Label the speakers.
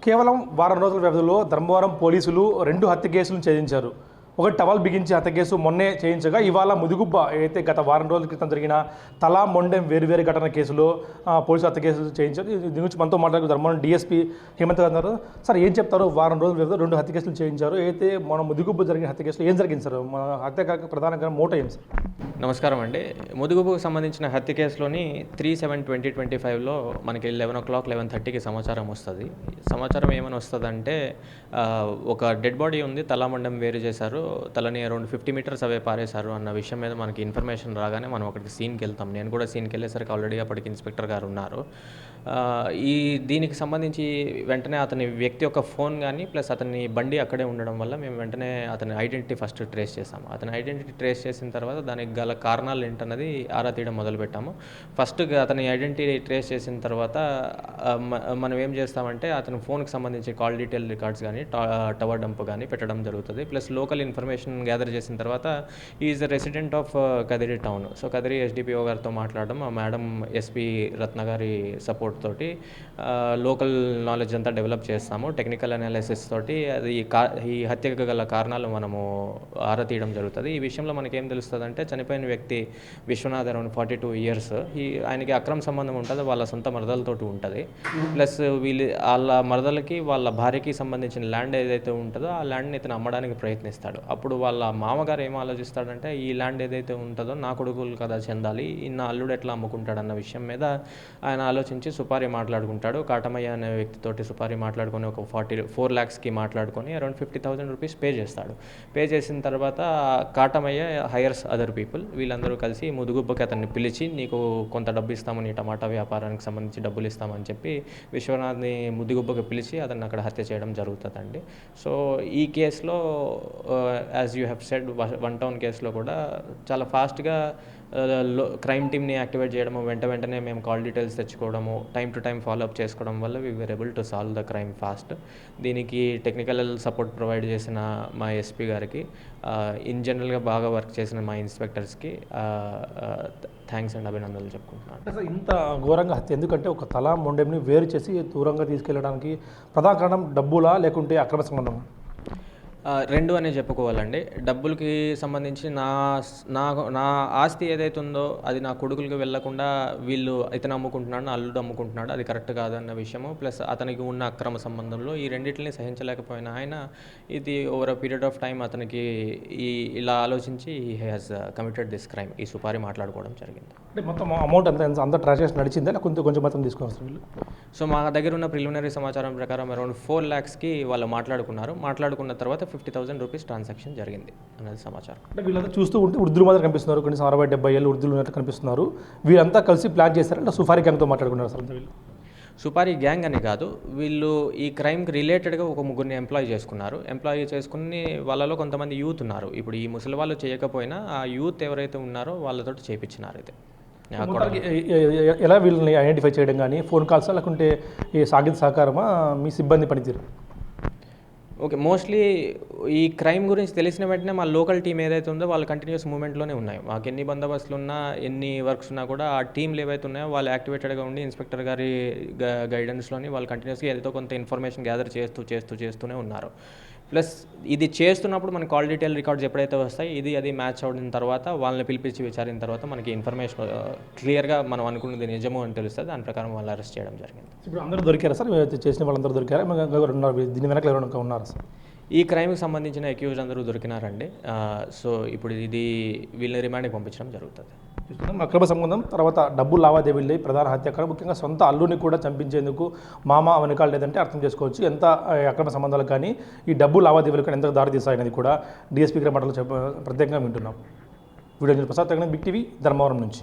Speaker 1: కేవలం వారం రోజుల వ్యవధిలో ధర్మవరం పోలీసులు 2 హత్య కేసులను ఛేదించారు. ఒక టవల్ బిగించి హత్య కేసు మొన్నే చేయించగా ఇవాళ ముదిగుబ్బ అయితే గత వారం రోజుల క్రితం జరిగిన తలా మొండెం వేరువేరు ఘటన కేసులో పోలీసు హత్య కేసులు చేయించారు. దీని గురించి మనతో మాట్లాడుతూ ధర్మవరం డీఎస్పీ హేమంత్ గారు అన్నారు. సార్ ఏం చెప్తారు? వారం రోజుల వ్యవధిలో 2 హత్య కేసులు చేయించారు. అయితే మన ముదిగుబ్బ జరిగిన హత్య కేసులో ఏం జరిగింది సార్? మన హత్య ప్రధాన మోటో ఏం సార్?
Speaker 2: నమస్కారం అండి. ముదిగుబ్బకు సంబంధించిన హత్య కేసులోని 3/7/2025లో మనకి 11:30కి సమాచారం వస్తుంది. సమాచారం ఏమని వస్తుందంటే ఒక డెడ్ బాడీ ఉంది, తలామండం వేరు చేశారు, తలని అరౌండ్ 50 మీటర్స్ అవే పారేశారు అన్న విషయం మీద మనకి ఇన్ఫర్మేషన్ రాగానే మనం అక్కడికి సీన్కి వెళ్తాం. నేను కూడా సీన్కి వెళ్ళేసరికి ఆల్రెడీ అప్పటికి ఇన్స్పెక్టర్ గారు ఉన్నారు. దీనికి సంబంధించి వెంటనే అతని వ్యక్తి యొక్క ఫోన్ కానీ ప్లస్ అతని బండి అక్కడే ఉండడం వల్ల మేము వెంటనే అతని ఐడెంటిటీ ఫస్ట్ ట్రేస్ చేసాము. అతని ఐడెంటిటీ ట్రేస్ చేసిన తర్వాత దానికి గల కారణాలు ఏంటన్నది ఆరా తీయడం మొదలుపెట్టాము. ఫస్ట్ అతని ఐడెంటిటీ ట్రేస్ చేసిన తర్వాత మనం ఏం చేస్తామంటే అతని ఫోన్కి సంబంధించి కాల్ డీటెయిల్ రికార్డ్స్ కానీ టవర్ డంప్ కానీ పెట్టడం జరుగుతుంది. ప్లస్ లోకల్ ఇన్ఫర్మేషన్ గ్యాదర్ చేసిన తర్వాత is the resident of Kadiri town. So Kadiri SDPO గారితో మాట్లాడడం, ఆ మేడం ఎస్పీ రత్న గారి సపోర్ట్ తోటి లోకల్ నాలెడ్జ్ అంతా డెవలప్ చేస్తాము. టెక్నికల్ అనాలిసిస్ తోటి అది ఈ హత్యకు గల కారణాలు మనము ఆరా తీయడం జరుగుతుంది. ఈ విషయంలో మనకేం తెలుస్తుంది అంటే చనిపోయిన వ్యక్తి విశ్వనాథ్ అరౌండ్ 42 ఇయర్స్. ఆయనకి అక్రమ సంబంధం ఉంటుంది, వాళ్ళ సొంత మరదలతోటి ఉంటుంది. ప్లస్ వాళ్ళ మరదలకి వాళ్ళ భార్యకి సంబంధించిన ల్యాండ్ ఏదైతే ఉంటుందో ఆ ల్యాండ్ని ఇతను అమ్మడానికి ప్రయత్నిస్తాడు. అప్పుడు వాళ్ళ మామగారు ఏం ఆలోచిస్తాడంటే ఈ ల్యాండ్ ఏదైతే ఉంటుందో నా కొడుకులు కదా చెందాలి, నా అల్లుడు ఎట్లా అమ్ముకుంటాడు అన్న విషయం మీద ఆయన ఆలోచించి సుపారీ మాట్లాడుకుంటాడు. కాటమయ్య అనే వ్యక్తితోటి సుపారీ మాట్లాడుకొని ఒక 4 lakhsకి మాట్లాడుకొని అరౌండ్ 50,000 రూపీస్ పే చేస్తాడు. పే చేసిన తర్వాత కాటమయ్య హైయర్స్ అదర్ పీపుల్, వీళ్ళందరూ కలిసి ముదుగుబ్బకి అతన్ని పిలిచి నీకు కొంత డబ్బు ఇస్తాము, నీ టమాటా వ్యాపారానికి సంబంధించి డబ్బులు ఇస్తామని చెప్పి విశ్వనాథ్ని ముదిగుబ్బకి పిలిచి అతన్ని అక్కడ హత్య చేయడం జరుగుతుందండి. సో ఈ కేసులో as you have said 1 town కేసులో కూడా చాలా ఫాస్ట్గా క్రైమ్ టీమ్ని యాక్టివేట్ చేయడము, వెంటనే మేము కాల్ డీటెయిల్స్ తెచ్చుకోవడము, టైం టు టైం ఫాలోఅప్ చేసుకోవడం వల్ల we were able to solve the crime fast. దీనికి టెక్నికల్ సపోర్ట్ ప్రొవైడ్ చేసిన మా ఎస్పీ గారికి, ఇన్ జనరల్గా బాగా వర్క్ చేసిన మా ఇన్స్పెక్టర్స్కి థ్యాంక్స్ అండ్ అభినందనలు చెప్పుకుంటున్నాను.
Speaker 1: అంటే ఇంత ఘోరంగా హత్య ఎందుకంటే ఒక తల మొండెంని వేరు చేసి దూరంగా తీసుకెళ్ళడానికి ప్రధాన కారణం డబ్బులా లేకుంటే అక్రమ సంబంధం?
Speaker 2: 2 అనే చెప్పుకోవాలండి. డబ్బులకి సంబంధించి నా ఆస్తి ఏదైతే ఉందో అది నా కొడుకులకి వెళ్లకుండా వీళ్ళు ఇతను అమ్ముకుంటున్నాడు, నా అల్లుడు అమ్ముకుంటున్నాడు, అది కరెక్ట్ కాదన్న విషయము, ప్లస్ అతనికి ఉన్న అక్రమ సంబంధంలో ఈ రెండింటిని సహించలేకపోయిన ఆయన ఇది over a period of time అతనికి ఇలా ఆలోచించి he has committed this crime. ఈ సుపారీ మాట్లాడుకోవడం జరిగింది.
Speaker 1: అంటే మొత్తం అమౌంట్ అంత ట్రాన్సాక్షన్ నడిచిందా కొంచెం మొత్తం తీసుకోవచ్చు వీళ్ళు?
Speaker 2: సో మా దగ్గర ఉన్న ప్రిలిమినరీ సమాచారం ప్రకారం అరౌండ్ 4 lakhsకి వాళ్ళు మాట్లాడుకున్న తర్వాత 50,000 రూపీస్ ట్రాన్సాక్షన్ జరిగింది అనేది సమాచారం.
Speaker 1: అంటే వీళ్ళంతా చూస్తూ ఉంటే వృద్ధులు మాత్రం కనిపిస్తున్నారు, కొన్ని 60-70 ఏళ్ళు వృద్ధులు ఉన్నట్టు కనిపిస్తున్నారు. వీళ్ళంతా కలిసి ప్లాన్ చేస్తారంటే సుఫారీ గ్యాంగ్తో మాట్లాడుకున్నారు సార్ వీళ్ళు?
Speaker 2: సుపారీ గ్యాంగ్ అని కాదు, వీళ్ళు ఈ క్రైమ్కి రిలేటెడ్గా ఒక 3 ఎంప్లాయ్ చేసుకుని వాళ్ళలో కొంతమంది యూత్ ఉన్నారు. ఇప్పుడు ఈ ముసలి వాళ్ళు చేయకపోయినా ఆ యూత్ ఎవరైతే ఉన్నారో వాళ్ళతో చేయించినారు. అయితే
Speaker 1: ఎలా వీళ్ళని ఐడెంటిఫై చేయడం కానీ ఫోన్ కాల్సా లేకుంటే ఈ సాంకేతిక సహకారమా మీ సిబ్బంది పనితీరు?
Speaker 2: ఓకే, మోస్ట్లీ ఈ క్రైమ్ గురించి తెలిసిన వెంటనే మా లోకల్ టీం ఏదైతే ఉందో వాళ్ళు కంటిన్యూస్ మూవ్మెంట్లోనే ఉన్నాయి. మాకు ఎన్ని బందోబస్తులు ఉన్నా ఎన్ని వర్క్స్ ఉన్నా కూడా ఆ టీంలు ఏవైతే ఉన్నాయో వాళ్ళు యాక్టివేటెడ్గా ఉండి ఇన్స్పెక్టర్ గారి గైడెన్స్లోని వాళ్ళు కంటిన్యూస్గా ఏదో కొంత ఇన్ఫర్మేషన్ గ్యాదర్ చేస్తూనే ఉన్నారు. ప్లస్ ఇది చేస్తున్నప్పుడు మనకి కాల్ డీటెయిల్ రికార్డ్స్ ఎప్పుడైతే వస్తాయి అది మ్యాచ్ అయిన తర్వాత వాళ్ళని పిలిపించి విచారిన తర్వాత మనకి ఇన్ఫర్మేషన్ క్లియర్గా మనం అనుకున్నది నిజము అని తెలుస్తుంది. దాని ప్రకారం వాళ్ళు అరెస్ట్ చేయడం జరిగింది.
Speaker 1: ఇప్పుడు అందరూ దొరికారా సార్? చేసిన వాళ్ళందరూ దొరికారా? దీని వెనక ఎవరైనా ఉన్నారా సార్?
Speaker 2: ఈ క్రైమ్కి సంబంధించిన అక్యూజ్డ్ అందరూ దొరికినారండి. సో ఇప్పుడు వీళ్ళని రిమాండ్కి పంపించడం జరుగుతుంది.
Speaker 1: అక్రమ సంబంధం తర్వాత డబ్బు లావాదేవీలు ప్రధాన హత్య, ముఖ్యంగా సొంత అల్లుని కూడా చంపించేందుకు మామ వెనకాల లేదంటే అర్థం చేసుకోవచ్చు ఎంత అక్రమ సంబంధాలకు కానీ ఈ డబ్బు లావాదేవీలు కానీ ఎంత దారి తీస్తాయనేది కూడా డీఎస్పీ గారి మాటలు ప్రత్యేకంగా వింటున్నాం. Video Prasad Big TV Dharmavaram నుంచి.